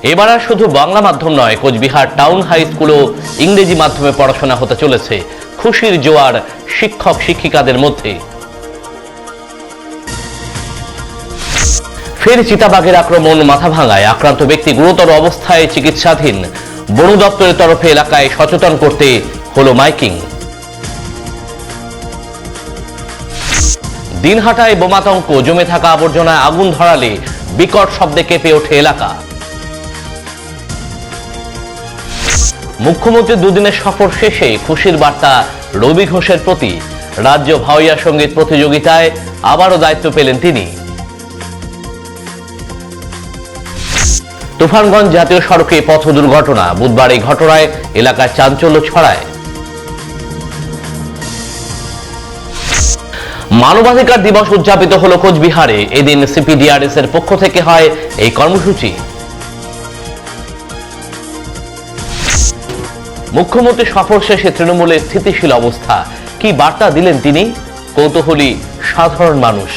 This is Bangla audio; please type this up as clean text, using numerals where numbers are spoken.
এবার আর শুধু বাংলা মাধ্যম নয়, কোচবিহার টাউন হাই স্কুলও ইংরেজি মাধ্যমে পড়াশোনা হতে চলেছে। খুশির জোয়ার শিক্ষক শিক্ষিকাদের মধ্যে। ফের চিতাবাঘের আক্রমণ, মাথাভাঙায় আক্রান্ত ব্যক্তি গুরুতর অবস্থায় চিকিৎসাধীন। বন দপ্তরের তরফে এলাকায় সচেতন করতে হলো মাইকিং। দিনহাটায় বোমাতঙ্ক, জমে থাকা আবর্জনায় আগুন ধরালে বিকট শব্দে কেঁপে ওঠে এলাকা। মুখ্যমন্ত্রীর দুদিনের সফর শেষে খুশির বার্তা রবি ঘোষের প্রতি। রাজ্য ভাওয়াইয়া সঙ্গীত প্রতিযোগিতায় আবারও দায়িত্ব পেলেন তিনি। তুফানগঞ্জ জাতীয় সড়কে পথ দুর্ঘটনা, বুধবার এই ঘটনায় এলাকায় চাঞ্চল্য ছড়ায়। মানবাধিকার দিবস উদযাপিত হলো কোচবিহারে। এদিন সিপিডিআরএস এর পক্ষ থেকে হয় এই কর্মসূচি। মুখ্যমন্ত্রী সফর শেষে তৃণমূলের স্থিতিশীল অবস্থা, কি বার্তা দিলেন তিনি? কৌতূহলী সাধারণ মানুষ।